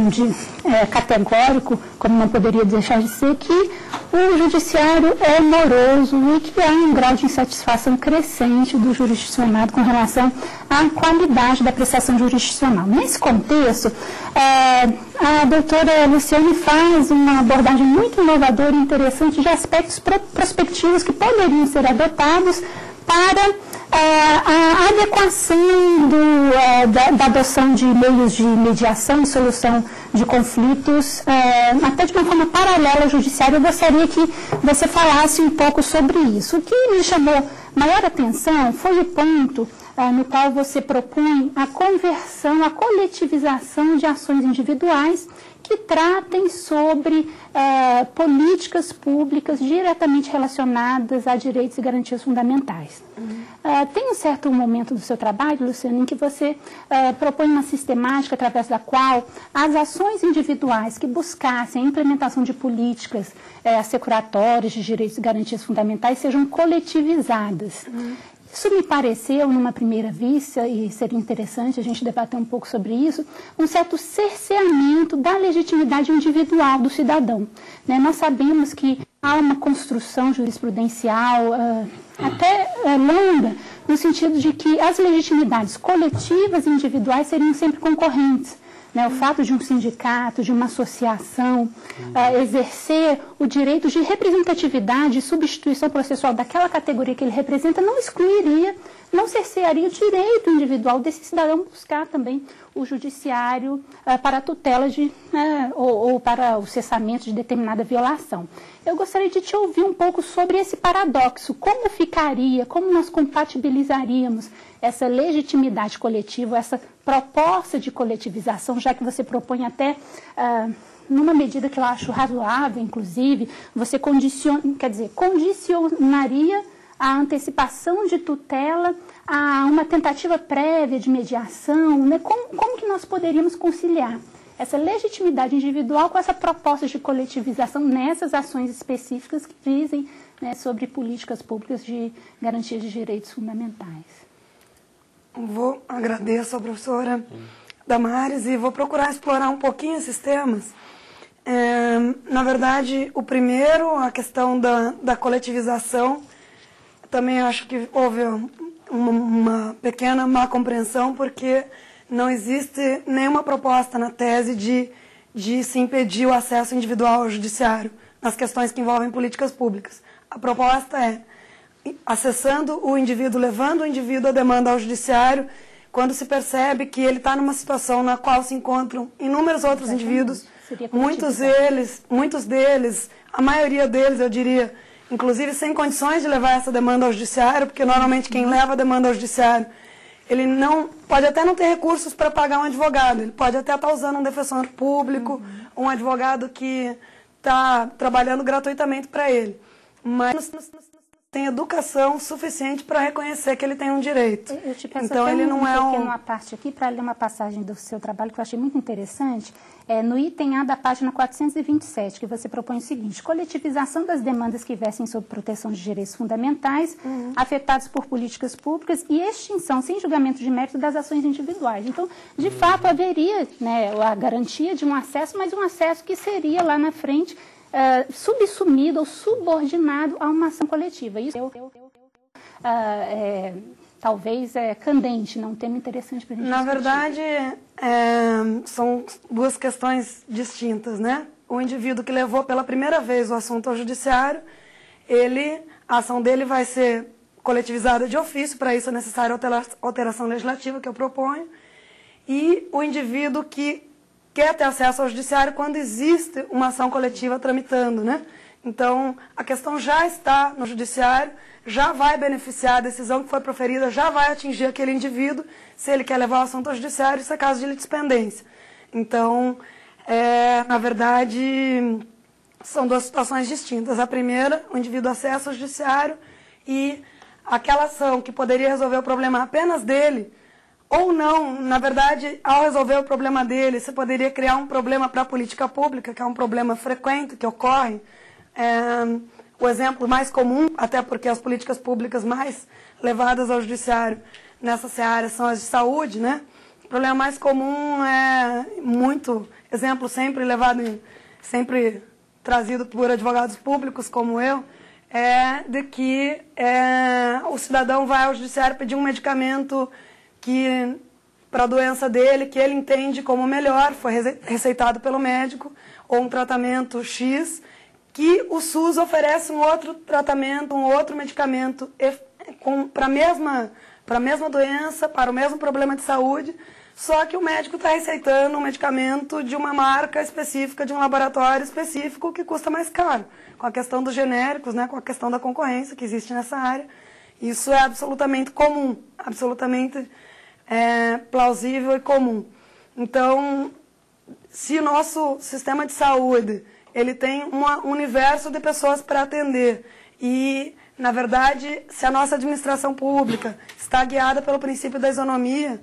categórico, como não poderia deixar de ser, que o judiciário é moroso e que há um grau de insatisfação crescente do jurisdicionado com relação à qualidade da prestação jurisdicional. Nesse contexto, a doutora Luciane faz uma abordagem muito inovadora e interessante de aspectos prospectivos que poderiam ser adotados para a adequação da adoção de meios de mediação e solução de conflitos, até de uma forma paralela ao judiciário. Eu gostaria que você falasse um pouco sobre isso. O que me chamou maior atenção foi o ponto no qual você propõe a conversão, a coletivização de ações individuais que tratem sobre políticas públicas diretamente relacionadas a direitos e garantias fundamentais. Tem um certo momento do seu trabalho, Luciane, em que você propõe uma sistemática através da qual as ações individuais que buscassem a implementação de políticas assecuratórias de direitos e garantias fundamentais sejam coletivizadas. Isso me pareceu, numa primeira vista, e seria interessante a gente debater um pouco sobre isso, um certo cerceamento da legitimidade individual do cidadão. Nós sabemos que há uma construção jurisprudencial até longa, no sentido de que as legitimidades coletivas e individuais seriam sempre concorrentes. O fato de um sindicato, de uma associação exercer o direito de representatividade e substituição processual daquela categoria que ele representa não excluiria, não cercearia o direito individual desse cidadão buscar também o judiciário para a tutela ou para o cessamento de determinada violação. Eu gostaria de te ouvir um pouco sobre esse paradoxo. Como ficaria, como nós compatibilizaríamos essa legitimidade coletiva, essa proposta de coletivização, já que você propõe até, numa medida que eu acho razoável, inclusive, você condicionaria a antecipação de tutela a uma tentativa prévia de mediação, Como que nós poderíamos conciliar essa legitimidade individual com essa proposta de coletivização nessas ações específicas que dizem sobre políticas públicas de garantia de direitos fundamentais? Agradeço a professora Damares e vou procurar explorar um pouquinho esses temas. Na verdade, o primeiro, a questão da coletivização, também acho que houve uma pequena má compreensão, porque não existe nenhuma proposta na tese de se impedir o acesso individual ao judiciário nas questões que envolvem políticas públicas. A proposta é acessando o indivíduo, levando o indivíduo a demanda ao judiciário, quando se percebe que ele está numa situação na qual se encontram inúmeros outros indivíduos, muitos deles, a maioria deles, eu diria, inclusive sem condições de levar essa demanda ao judiciário, porque normalmente quem leva a demanda ao judiciário, ele não pode até não ter recursos para pagar um advogado, ele pode até estar usando um defensor público, um advogado que está trabalhando gratuitamente para ele, mas tem educação suficiente para reconhecer que ele tem um direito. Eu te peço então, até ele não é uma parte aqui para ler uma passagem do seu trabalho que eu achei muito interessante. No item A da página 427, que você propõe o seguinte: coletivização das demandas que versem sob proteção de direitos fundamentais, afetados por políticas públicas e extinção, sem julgamento de mérito, das ações individuais. Então, de fato, haveria a garantia de um acesso, mas um acesso que seria lá na frente subsumido ou subordinado a uma ação coletiva. Isso talvez é candente, não um tema interessante para a gente Na discutir. verdade, são duas questões distintas, O indivíduo que levou pela primeira vez o assunto ao judiciário, a ação dele vai ser coletivizada de ofício, para isso é necessária a alteração legislativa que eu proponho, e o indivíduo que quer ter acesso ao judiciário quando existe uma ação coletiva tramitando, Então, a questão já está no judiciário, já vai beneficiar a decisão que foi proferida, já vai atingir aquele indivíduo, se ele quer levar o assunto ao judiciário, isso é caso de litispendência. Então, na verdade, são duas situações distintas. A primeira, o indivíduo acessa ao judiciário e aquela ação que poderia resolver o problema apenas dele, ou não, na verdade, ao resolver o problema dele, você poderia criar um problema para a política pública, que é um problema frequente, que ocorre. O exemplo mais comum, até porque as políticas públicas mais levadas ao judiciário nessa seara são as de saúde, né? O problema mais comum é muito, exemplo sempre levado, sempre trazido por advogados públicos como eu, é de que o cidadão vai ao judiciário pedir um medicamento que para a doença dele, que ele entende como melhor, foi receitado pelo médico, ou um tratamento X, que o SUS oferece um outro tratamento, um outro medicamento para a mesma doença, para o mesmo problema de saúde, só que o médico está receitando um medicamento de uma marca específica, de um laboratório específico, que custa mais caro. Com a questão dos genéricos, né, com a questão da concorrência que existe nessa área, isso é absolutamente comum, absolutamente plausível e comum. Então, se o nosso sistema de saúde ele tem um universo de pessoas para atender e, na verdade, se a nossa administração pública está guiada pelo princípio da isonomia,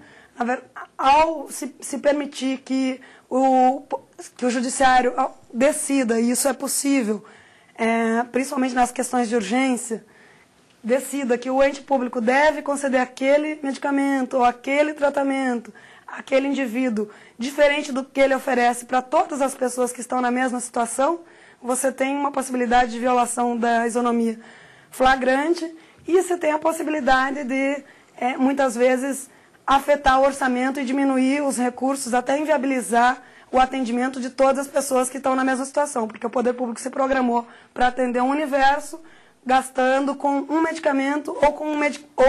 ao se permitir que o judiciário decida, e isso é possível, principalmente nas questões de urgência, decida que o ente público deve conceder aquele medicamento ou aquele tratamento àquele indivíduo, diferente do que ele oferece para todas as pessoas que estão na mesma situação, você tem uma possibilidade de violação da isonomia flagrante e você tem a possibilidade de, muitas vezes, afetar o orçamento e diminuir os recursos, até inviabilizar o atendimento de todas as pessoas que estão na mesma situação, porque o poder público se programou para atender um universo, gastando com um medicamento ou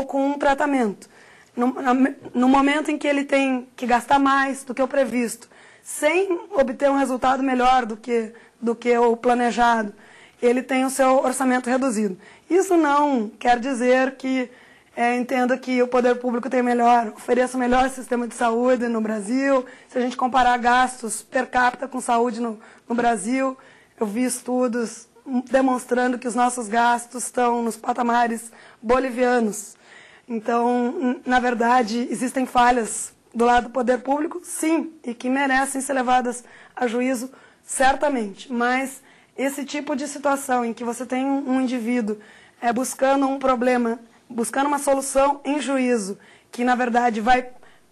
com um tratamento. No momento em que ele tem que gastar mais do que o previsto, sem obter um resultado melhor do que o planejado, ele tem o seu orçamento reduzido. Isso não quer dizer que entenda que o poder público ofereça o melhor sistema de saúde no Brasil. Se a gente comparar gastos per capita com saúde no Brasil, eu vi estudos demonstrando que os nossos gastos estão nos patamares bolivianos. Então, na verdade, existem falhas do lado do poder público, sim, e que merecem ser levadas a juízo, certamente. Mas esse tipo de situação em que você tem um indivíduo buscando um problema, buscando uma solução em juízo, que na verdade vai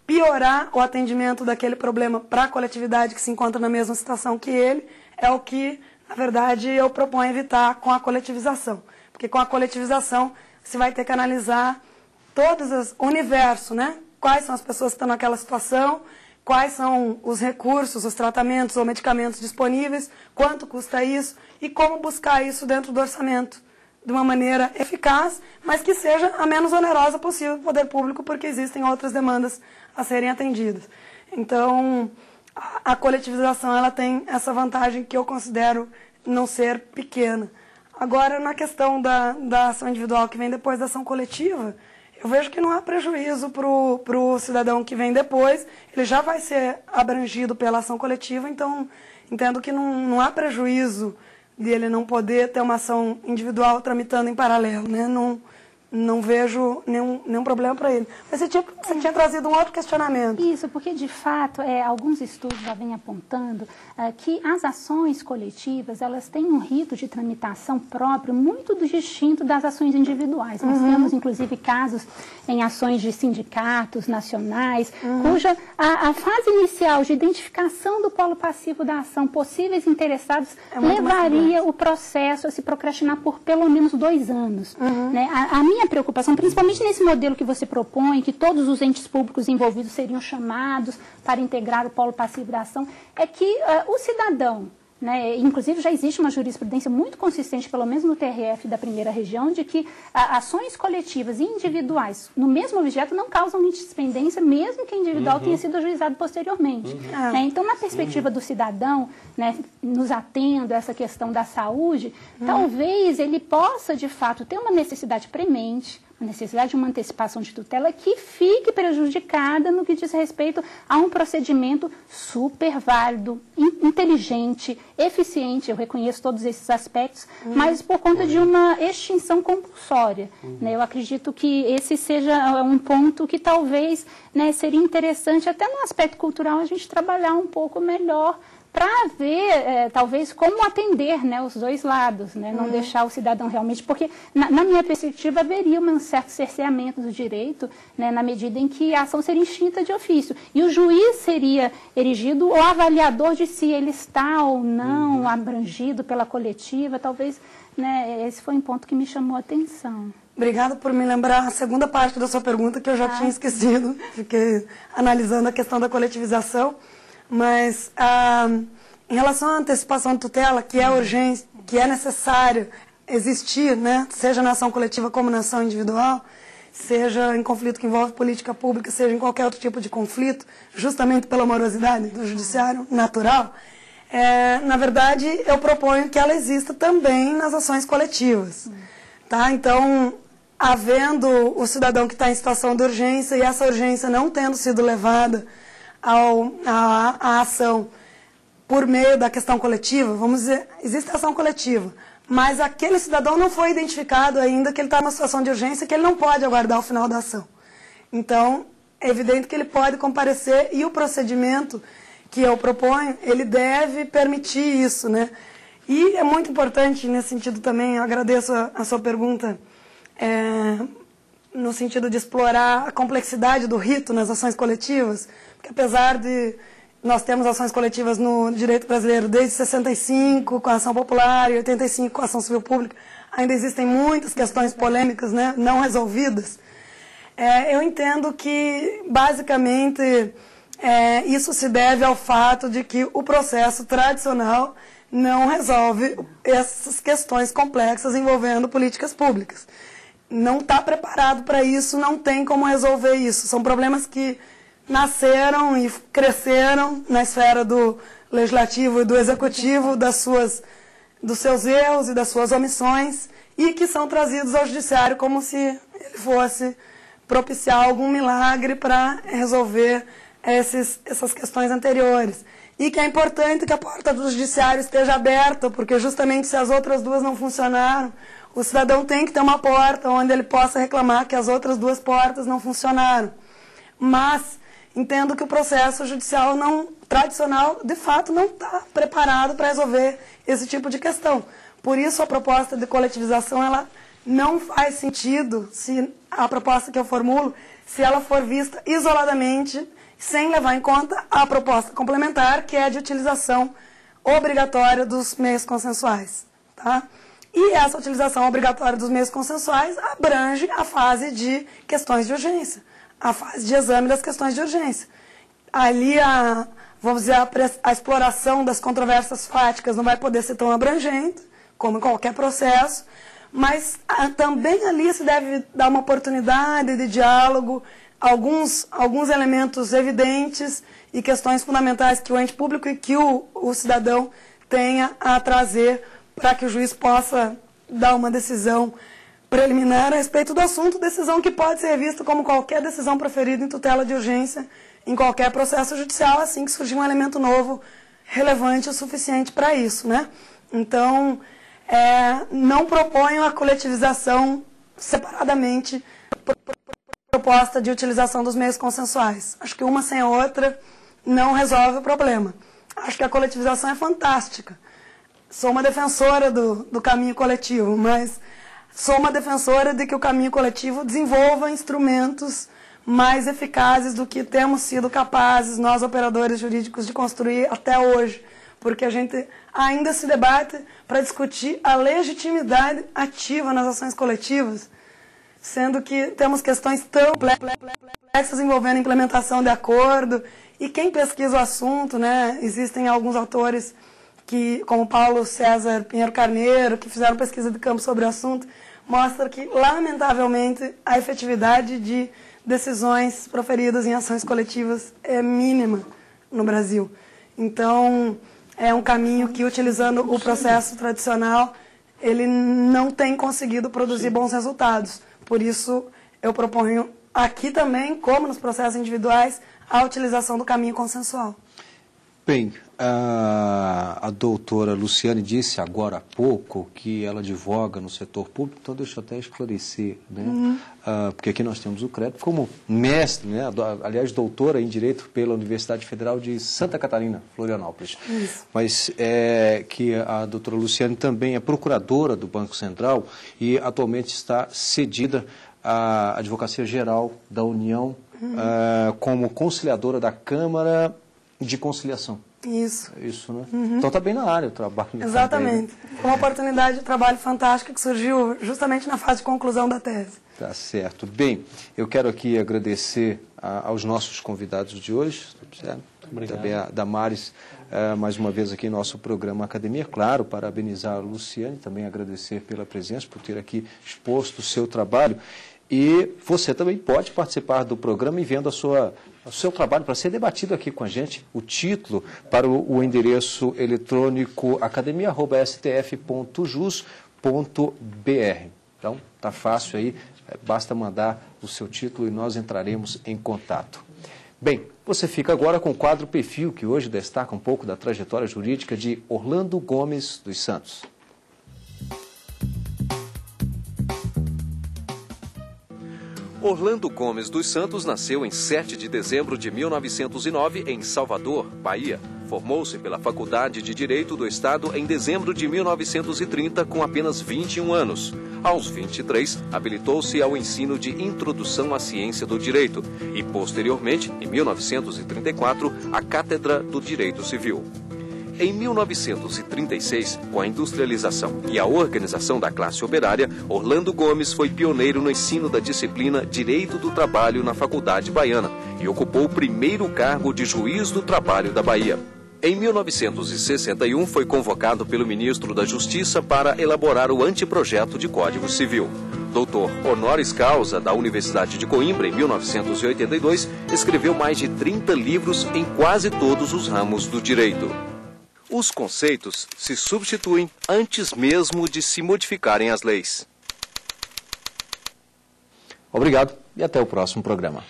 piorar o atendimento daquele problema para a coletividade que se encontra na mesma situação que ele, é o que, na verdade, eu proponho evitar com a coletivização. Porque com a coletivização você vai ter que analisar o universo, né? Quais são as pessoas que estão naquela situação, quais são os recursos, os tratamentos ou medicamentos disponíveis, quanto custa isso e como buscar isso dentro do orçamento de uma maneira eficaz, mas que seja a menos onerosa possível para o poder público, porque existem outras demandas a serem atendidas. Então, a coletivização ela tem essa vantagem que eu considero não ser pequena. Agora, na questão da ação individual que vem depois da ação coletiva, eu vejo que não há prejuízo para o cidadão que vem depois, ele já vai ser abrangido pela ação coletiva, então entendo que não há prejuízo dele não poder ter uma ação individual tramitando em paralelo, né? Não vejo nenhum problema para ele. Mas você tinha trazido um outro questionamento. Isso, porque de fato, alguns estudos já vêm apontando que as ações coletivas, elas têm um rito de tramitação próprio muito distinto das ações individuais. Nós temos, inclusive, casos em ações de sindicatos nacionais, cuja a fase inicial de identificação do polo passivo da ação, possíveis interessados, levaria o processo a se procrastinar por pelo menos 2 anos. Né? A minha preocupação, principalmente nesse modelo que você propõe, que todos os entes públicos envolvidos seriam chamados para integrar o polo passivo da ação, é que o cidadão, né, inclusive já existe uma jurisprudência muito consistente, pelo menos no TRF da primeira região, de que ações coletivas e individuais no mesmo objeto não causam litispendência, mesmo que individual tenha sido ajuizado posteriormente. Né? Então, na perspectiva do cidadão, né, nos atendo a essa questão da saúde, talvez ele possa, de fato, ter uma necessidade premente, a necessidade de uma antecipação de tutela que fique prejudicada no que diz respeito a um procedimento super válido, inteligente, eficiente, eu reconheço todos esses aspectos, mas por conta de uma extinção compulsória. Né? Eu acredito que esse seja um ponto que talvez, né, seria interessante, até no aspecto cultural, a gente trabalhar um pouco melhor para ver, talvez, como atender, né, os dois lados, né, não deixar o cidadão realmente, porque, na minha perspectiva, haveria um certo cerceamento do direito, né, na medida em que a ação seria extinta de ofício. E o juiz seria erigido o avaliador de se ele está ou não abrangido pela coletiva, talvez, né, esse foi um ponto que me chamou a atenção. Obrigada por me lembrar a segunda parte da sua pergunta, que eu já tinha esquecido, fiquei analisando a questão da coletivização. Mas, em relação à antecipação de tutela, que é urgente, que é necessário existir, né, seja na ação coletiva como na ação individual, seja em conflito que envolve política pública, seja em qualquer outro tipo de conflito, justamente pela morosidade do judiciário natural, na verdade, eu proponho que ela exista também nas ações coletivas. Tá? Então, havendo o cidadão que está em situação de urgência e essa urgência não tendo sido levada a ação por meio da questão coletiva, vamos dizer, existe ação coletiva, mas aquele cidadão não foi identificado ainda que ele está numa situação de urgência, que ele não pode aguardar o final da ação. Então, é evidente que ele pode comparecer e o procedimento que eu proponho, ele deve permitir isso, né? E é muito importante nesse sentido também, eu agradeço a sua pergunta, no sentido de explorar a complexidade do rito nas ações coletivas, porque apesar de nós termos ações coletivas no direito brasileiro desde 65 com a ação popular e 85 com a ação civil pública, ainda existem muitas questões polêmicas, né, não resolvidas. Eu entendo que, basicamente, isso se deve ao fato de que o processo tradicional não resolve essas questões complexas envolvendo políticas públicas. Não está preparado para isso, não tem como resolver isso. São problemas que nasceram e cresceram na esfera do legislativo e do executivo, dos seus erros e das suas omissões, e que são trazidos ao judiciário como se ele fosse propiciar algum milagre para resolver essas questões anteriores. E que é importante que a porta do judiciário esteja aberta, porque justamente se as outras duas não funcionaram, o cidadão tem que ter uma porta onde ele possa reclamar que as outras duas portas não funcionaram. Mas entendo que o processo judicial tradicional, de fato, não está preparado para resolver esse tipo de questão. Por isso, a proposta de coletivização ela não faz sentido, se a proposta que eu formulo, se ela for vista isoladamente, sem levar em conta a proposta complementar, que é a de utilização obrigatória dos meios consensuais. Tá? E essa utilização obrigatória dos meios consensuais abrange a fase de questões de urgência, a fase de exame das questões de urgência. Ali, vamos dizer, a exploração das controvérsias fáticas não vai poder ser tão abrangente, como em qualquer processo, mas também ali se deve dar uma oportunidade de diálogo, alguns elementos evidentes e questões fundamentais que o ente público e que o cidadão tenha a trazer para que o juiz possa dar uma decisão preliminar a respeito do assunto, decisão que pode ser vista como qualquer decisão proferida em tutela de urgência em qualquer processo judicial, assim que surgir um elemento novo relevante o suficiente para isso, né? Então, não proponho a coletivização separadamente proposta de utilização dos meios consensuais. Acho que uma sem a outra não resolve o problema. Acho que a coletivização é fantástica. Sou uma defensora do caminho coletivo, mas sou uma defensora de que o caminho coletivo desenvolva instrumentos mais eficazes do que temos sido capazes, nós operadores jurídicos, de construir até hoje. Porque a gente ainda se debate para discutir a legitimidade ativa nas ações coletivas, sendo que temos questões tão complexas envolvendo implementação de acordo. E quem pesquisa o assunto, né, existem alguns autores, como Paulo César Pinheiro Carneiro, que fizeram pesquisa de campo sobre o assunto, mostra que, lamentavelmente, a efetividade de decisões proferidas em ações coletivas é mínima no Brasil. Então, é um caminho que, utilizando o processo tradicional, ele não tem conseguido produzir bons resultados. Por isso, eu proponho aqui também, como nos processos individuais, a utilização do caminho consensual. Bem, a doutora Luciane disse agora há pouco que ela advoga no setor público, então deixa eu até esclarecer, né? Porque aqui nós temos o crédito como mestre, né? Aliás, doutora em Direito pela Universidade Federal de Santa Catarina, Florianópolis. Isso. Mas que a doutora Luciane também é procuradora do Banco Central e atualmente está cedida à Advocacia Geral da União como conciliadora da Câmara de Conciliação. Isso. Isso, né? Então está bem na área o trabalho. Exatamente. Foi uma oportunidade de trabalho fantástica que surgiu justamente na fase de conclusão da tese. Tá certo. Bem, eu quero aqui agradecer aos nossos convidados de hoje, também a Damares, mais uma vez aqui em nosso programa Academia. Claro, parabenizar a Luciane, também agradecer pela presença, por ter aqui exposto o seu trabalho. E você também pode participar do programa enviando o seu trabalho para ser debatido aqui com a gente. O título para o endereço eletrônico academia@stf.jus.br. Então, tá fácil aí, basta mandar o seu título e nós entraremos em contato. Bem, você fica agora com o quadro Perfil, que hoje destaca um pouco da trajetória jurídica de Orlando Gomes dos Santos. Orlando Gomes dos Santos nasceu em 7 de dezembro de 1909 em Salvador, Bahia. Formou-se pela Faculdade de Direito do Estado em dezembro de 1930 com apenas 21 anos. Aos 23, habilitou-se ao ensino de Introdução à Ciência do Direito e, posteriormente, em 1934, à Cátedra do Direito Civil. Em 1936, com a industrialização e a organização da classe operária, Orlando Gomes foi pioneiro no ensino da disciplina Direito do Trabalho na Faculdade Baiana e ocupou o primeiro cargo de juiz do trabalho da Bahia. Em 1961, foi convocado pelo ministro da Justiça para elaborar o anteprojeto de Código Civil. Doutor honoris causa da Universidade de Coimbra, em 1982, escreveu mais de 30 livros em quase todos os ramos do direito. Os conceitos se substituem antes mesmo de se modificarem as leis. Obrigado e até o próximo programa.